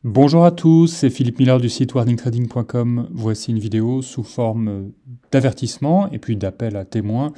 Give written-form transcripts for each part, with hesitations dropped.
Bonjour à tous, c'est Philippe Miller du site warningtrading.com. Voici une vidéo sous forme d'avertissement et puis d'appel à témoins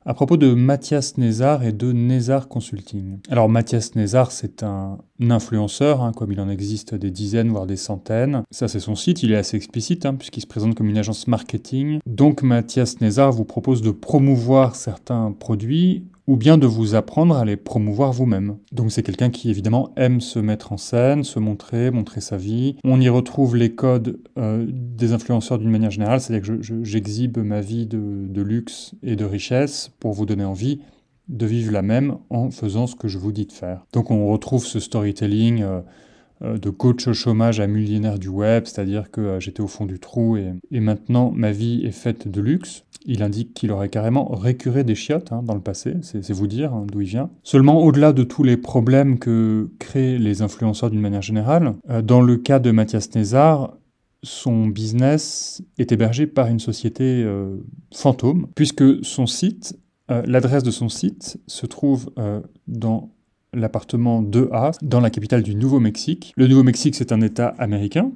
à propos de Mathias Nezar et de Nezar Consulting. Alors Mathias Nezar, c'est un influenceur, comme il en existe des dizaines, voire des centaines. Ça, c'est son site, il est assez explicite, puisqu'il se présente comme une agence marketing. Donc Mathias Nezar vous propose de promouvoir certains produits ou bien de vous apprendre à les promouvoir vous-même. Donc c'est quelqu'un qui évidemment aime se mettre en scène, se montrer sa vie. On y retrouve les codes des influenceurs d'une manière générale, c'est-à-dire que j'exhibe ma vie de luxe et de richesse pour vous donner envie de vivre la même en faisant ce que je vous dis de faire. Donc on retrouve ce storytelling de coach au chômage à millionnaire du web, c'est-à-dire que j'étais au fond du trou et maintenant ma vie est faite de luxe. Il indique qu'il aurait carrément récuré des chiottes dans le passé, c'est vous dire d'où il vient. Seulement, au-delà de tous les problèmes que créent les influenceurs d'une manière générale, dans le cas de Mathias Nezar, son business est hébergé par une société fantôme, puisque son site, l'adresse de son site se trouve dans l'appartement 2A, dans la capitale du Nouveau-Mexique. Le Nouveau-Mexique, c'est un État américain,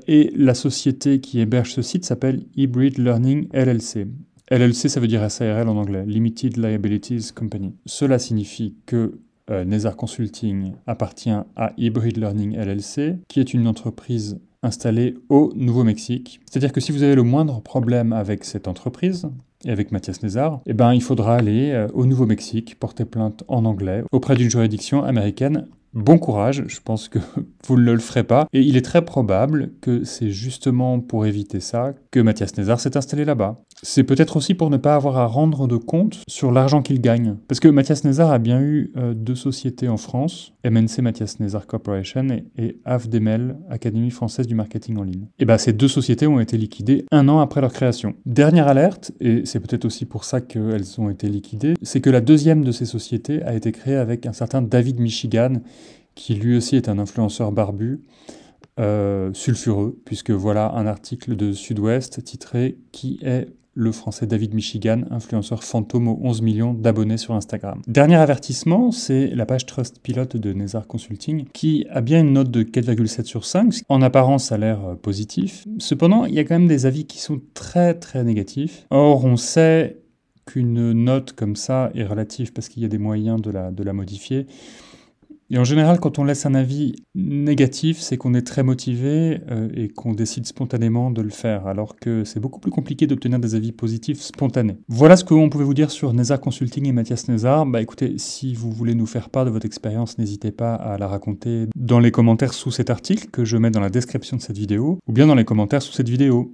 et la société qui héberge ce site s'appelle Hybrid Learning LLC. LLC, ça veut dire SARL en anglais, Limited Liabilities Company. Cela signifie que Nezar Consulting appartient à Hybrid Learning LLC, qui est une entreprise installée au Nouveau-Mexique. C'est-à-dire que si vous avez le moindre problème avec cette entreprise, et avec Mathias Nezar, il faudra aller au Nouveau-Mexique, porter plainte en anglais, auprès d'une juridiction américaine. Bon courage, je pense que vous ne le ferez pas. Et il est très probable que c'est justement pour éviter ça que Mathias Nezar s'est installé là-bas. C'est peut-être aussi pour ne pas avoir à rendre de compte sur l'argent qu'il gagne. Parce que Mathias Nezar a bien eu deux sociétés en France, MNC Mathias Nezar Corporation et AFDML, Académie française du marketing en ligne. Et ces deux sociétés ont été liquidées 1 an après leur création. Dernière alerte, et c'est peut-être aussi pour ça qu'elles ont été liquidées, c'est que la deuxième de ces sociétés a été créée avec un certain David Michigan, qui lui aussi est un influenceur barbu, sulfureux, puisque voilà un article de Sud-Ouest titré « Qui est le français David Michigan, influenceur fantôme aux 11 millions d'abonnés sur Instagram ». Dernier avertissement, c'est la page Trustpilot de Nezar Consulting, qui a bien une note de 4,7 sur 5, ce qui en apparence a l'air positif. Cependant, il y a quand même des avis qui sont très très négatifs. Or, on sait qu'une note comme ça est relative parce qu'il y a des moyens de la modifier. Et en général, quand on laisse un avis négatif, c'est qu'on est très motivé et qu'on décide spontanément de le faire, alors que c'est beaucoup plus compliqué d'obtenir des avis positifs spontanés. Voilà ce qu'on pouvait vous dire sur Nezar Consulting et Mathias Nezar. Écoutez, si vous voulez nous faire part de votre expérience, n'hésitez pas à la raconter dans les commentaires sous cet article que je mets dans la description de cette vidéo, ou bien dans les commentaires sous cette vidéo.